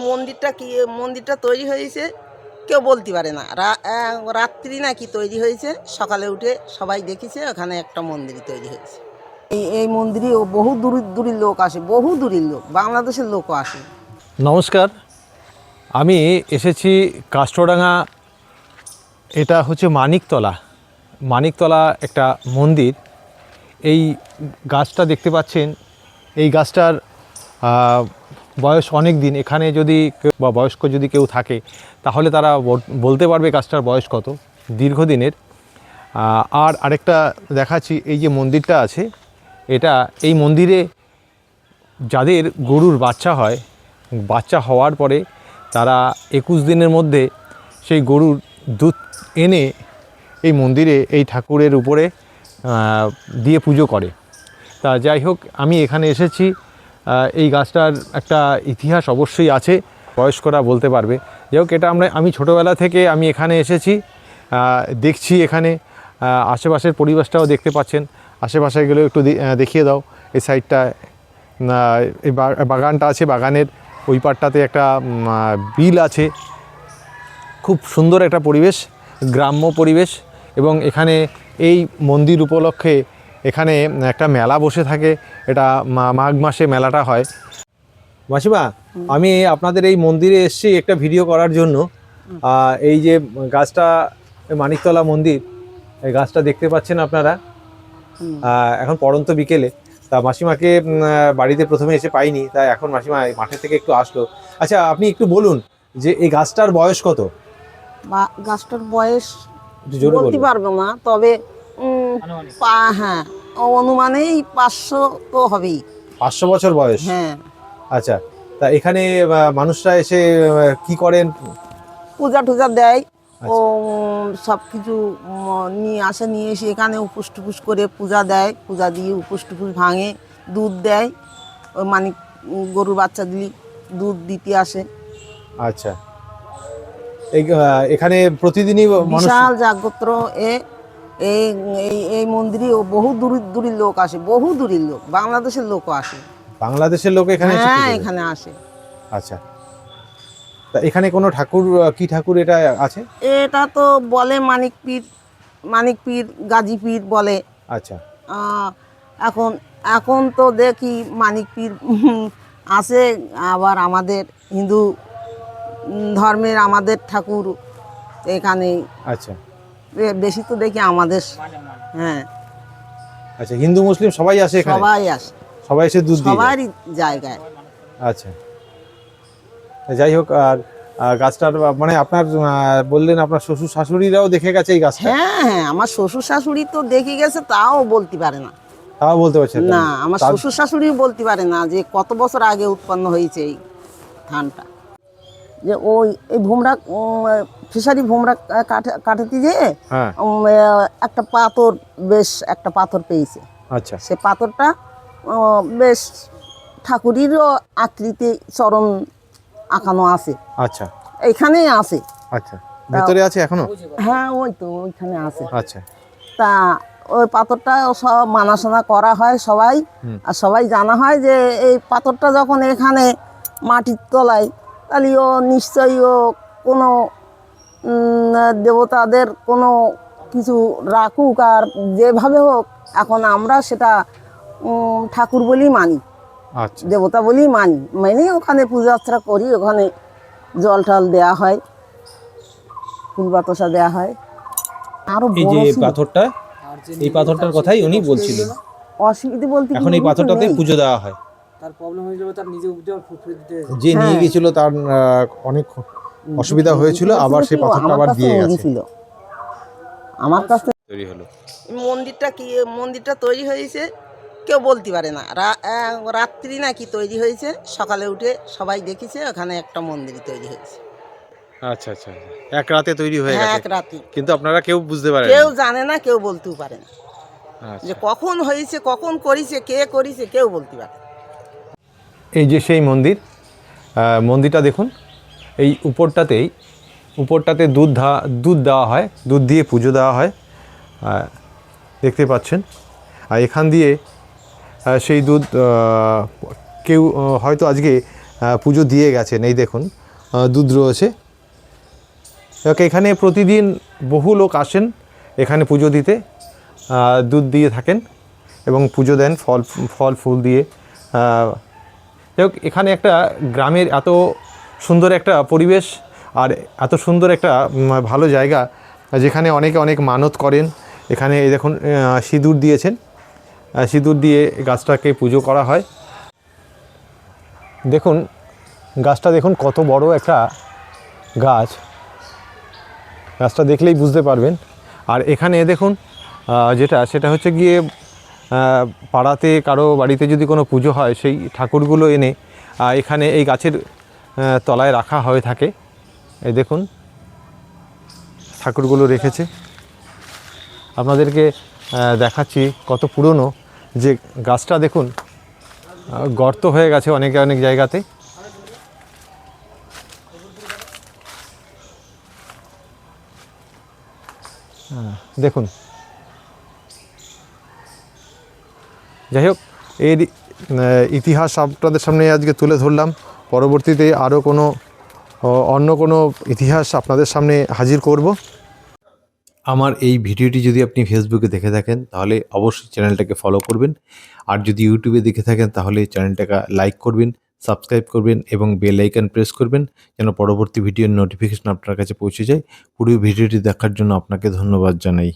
মন্দিরটা কি মন্দিরটা তৈরি হয়েছে কেউ বলতে পারে না। রাত্রি নাকি তৈরি হয়েছে, সকালে উঠে সবাই দেখেছে ওখানে একটা মন্দির তৈরি হয়েছে। এই মন্দিরে বহু দূরের লোক আসে, বহু দূরের লোক, বাংলাদেশের লোকও আসে। নমস্কার, আমি এসেছি কাষ্টডাঙ্গা। এটা হচ্ছে মানিকতলা একটা মন্দির। এই গাছটা দেখতে পাচ্ছেন, এই গাছটার বয়স অনেক দিন। এখানে যদি বা বয়স্ক যদি কেউ থাকে তাহলে তারা বলতে পারবে গাছটার বয়স কত, দীর্ঘদিনের। আর আরেকটা দেখাচ্ছি, এই যে মন্দিরটা আছে, এই মন্দিরে যাদের গরুর বাচ্চা হয়, বাচ্চা হওয়ার পরে তারা 21 দিনের মধ্যে সেই গরুর দুধ এনে এই মন্দিরে এই ঠাকুরের উপরে দিয়ে পুজো করে। তা যাই হোক, আমি এখানে এসেছি। এই গাছটার একটা ইতিহাস অবশ্যই আছে, বয়স্করা বলতে পারবে। যাই হোক, এটা আমি ছোটোবেলা থেকে আমি এখানে এসেছি, দেখছি। এখানে আশেপাশের পরিবেশটাও দেখতে পাচ্ছেন। আশেপাশে গেলেও একটু দেখিয়ে দাও। এই সাইডটা এই বাগানটা আছে, বাগানের ওই পাড়টাতে একটা বিল আছে। খুব সুন্দর একটা পরিবেশ, গ্রাম্য পরিবেশ। এবং এখানে এই মন্দির উপলক্ষে এখানে একটা মেলা বসে থাকে। এটা মাঘ মাসে মেলাটা হয়। মাসিমা, আমি আপনাদের এই মন্দিরে এসেছি একটা ভিডিও করার জন্য। এই যে গাছটা, মানিকতলা মন্দির, এই গাছটা দেখতে পাচ্ছেন আপনারা। এখন পড়ন্ত বিকেলে। তা মাসিমাকে বাড়িতে প্রথমে এসে পাইনি, তাই এখন মাসিমা মাঠের থেকে একটু আসলো। আচ্ছা, আপনি একটু বলুন যে এই গাছটার বয়স কত? গাছটার বয়স বলতে পারবো না, তবে হ্যাঁ, অনুমানেই 500 তো হবেই। 500 বছর বয়স? হ্যাঁ। আচ্ছা, তা এখানে মানুষরা এসে কি করেন? পূজা টুজা দেয়। ও সব কিছু নিয়ে এসে এখানে উপোস টুপুস করে পূজা দেয়। পূজা দিয়ে উপোস টুপুস ভাঙে, দুধ দেয়। ওই গরুর বাচ্চা দিলে দুধ দিতে আসে। আচ্ছা, এখানে প্রতিদিনই বিশাল জাগ্রত। এই মন্দিরে বহু দূরের লোক আসে, বহু দূরের লোক, বাংলাদেশের লোকও আসে। বাংলাদেশের লোক এখানে? হ্যাঁ, এখানে আসে। আচ্ছা, তা এখানে কোনো ঠাকুর, কি ঠাকুর এটা আছে? এটা তো বলে মানিক পীর, গাজী পীর বলে। আচ্ছা। এখন তো দেখি মানিক পীর আছে। আবার আমাদের হিন্দু ধর্মের আমাদের ঠাকুর এখানে। আচ্ছা, বেশি তো দেখি আমাদের। হ্যাঁ। আচ্ছা, হিন্দু মুসলিম সবাই আসে এখানে? সবাই আসে, সবাই এসে দুধ দিয়ে সবারই জায়গায়। আচ্ছা, যাই হোক। আর গাছটার মানে আপনার বললেন আপনার শ্বশুর শাশুড়িরাও দেখে গেছে এই গাছটা? হ্যাঁ, আমার শ্বশুর শাশুড়ি তো দেখে গেছে, তাও বলতে পারে না। তাও বলতে পারছেন না? আমার শ্বশুর শাশুড়িও বলতে পারে না যে কত বছর আগে উৎপন্ন হয়েছে এই ধানটা। যে এই ভুমরা ফিশারি ভুমরা কাটাতে যেয়ে একটা পাথর পেয়েছে। আচ্ছা, সে পাথরটা বেশ ঠাকুরেরও আকৃতি চরণ আঁকানো আছে। আচ্ছা, এইখানেই আছে। আচ্ছা, ভিতরে আছে এখনো? হ্যাঁ, ওই তো ওইখানে আছে। আচ্ছা, তা ওই পাথরটা সব মানাশোনা করা হয় সবাই। আর সবাই জানা হয় যে এই পাথরটা যখন এখানে মাটির তলায়, তাহলে ও নিশ্চয়ই কোনো দেবতাদের কোনো কিছু রাখুক, আর যেভাবে হোক। এখন আমরা সেটা ঠাকুর বলেই মানি, দেবতা বলেই মেনে ওখানে পূজা অর্চনা করি। ওখানে জল টল দেওয়া হয়, ফুল বাতাসা দেওয়া হয়। আরো এই যে পাথরটা, এই পাথরটার কথাই উনি বলছিলেন। অসুবিধা বলতে এখন এই পাথরটাতে পুজো দেওয়া হয়। তার প্রবলেম হয়েছিল, তার নিজে যে নিয়ে গিয়েছিল তার অনেক অসুবিধা হয়েছিল, আবার সেই পাথরটা আবার দিয়ে গেছে। আমার কাছে তৈরি হলো মন্দিরটা তৈরি হয়েছে কেউ বলতে পারে না। রাত্রি নাকি তৈরি হয়েছে, সকালে উঠে সবাই দেখেছে ওখানে একটা মন্দির তৈরি হয়েছে। আচ্ছা, আচ্ছা, এক রাতে তৈরি হয়ে গেছে? এক রাতে। কিন্তু আপনারা কেউ বুঝতে পারেন? কেউ জানে না, কেউ বলতেও পারে না যে কখন হয়েছে, কখন করেছে, কে করেছে, কেউ বলতে পারে। এই যে সেই মন্দিরটা দেখুন। এই উপরটাতে দুধ দেওয়া হয়, দুধ দিয়ে পুজো দেওয়া হয়, দেখতে পাচ্ছেন। আর এখান দিয়ে সেই দুধ কেউ হয়তো আজকে পুজো দিয়ে গেছেন। এই দেখুন দুধ রয়েছে। এখানে প্রতিদিন বহু লোক আসেন এখানে পুজো দিতে, দুধ দিয়ে থাকেন এবং পুজো দেন ফল ফুল দিয়ে। যাই হোক, এখানে একটা গ্রামের এত সুন্দর একটা পরিবেশ আর এত সুন্দর একটা ভালো জায়গা, যেখানে অনেকে অনেক মানত করেন। এখানে এই দেখুন সিঁদুর দিয়েছেন, সিঁদুর দিয়ে গাছটাকে পুজো করা হয়। দেখুন গাছটা দেখুন কত বড় একটা গাছ, গাছটা দেখলেই বুঝতে পারবেন। আর এখানে দেখুন সেটা হচ্ছে গিয়ে পাড়াতে কারো বাড়িতে যদি কোনো পুজো হয়, সেই ঠাকুরগুলো এনে এখানে এই গাছের তলায় রাখা হয়ে থাকে। এই দেখুন ঠাকুরগুলো রেখেছে। আপনাদেরকে দেখাচ্ছি কত পুরনো, যে গাছটা দেখুন গর্ত হয়ে গেছে অনেক জায়গাতে। দেখুন, যাই হোক, এর ইতিহাস আপনাদের সামনে আজকে তুলে ধরলাম। পরবর্তীতে আরও অন্য কোনো ইতিহাস আপনাদের সামনে হাজির করব। আমার এই ভিডিওটি যদি আপনি ফেসবুকে দেখে থাকেন তাহলে অবশ্যই চ্যানেলটাকে ফলো করবেন, আর যদি ইউটিউবে দেখে থাকেন তাহলে চ্যানেলটাকে লাইক করবেন, সাবস্ক্রাইব করবেন এবং বেল আইকন প্রেস করবেন, যেন পরবর্তী ভিডিওর নোটিফিকেশন আপনার কাছে পৌঁছে যায়। পুরো ভিডিওটি দেখার জন্য আপনাকে ধন্যবাদ জানাই।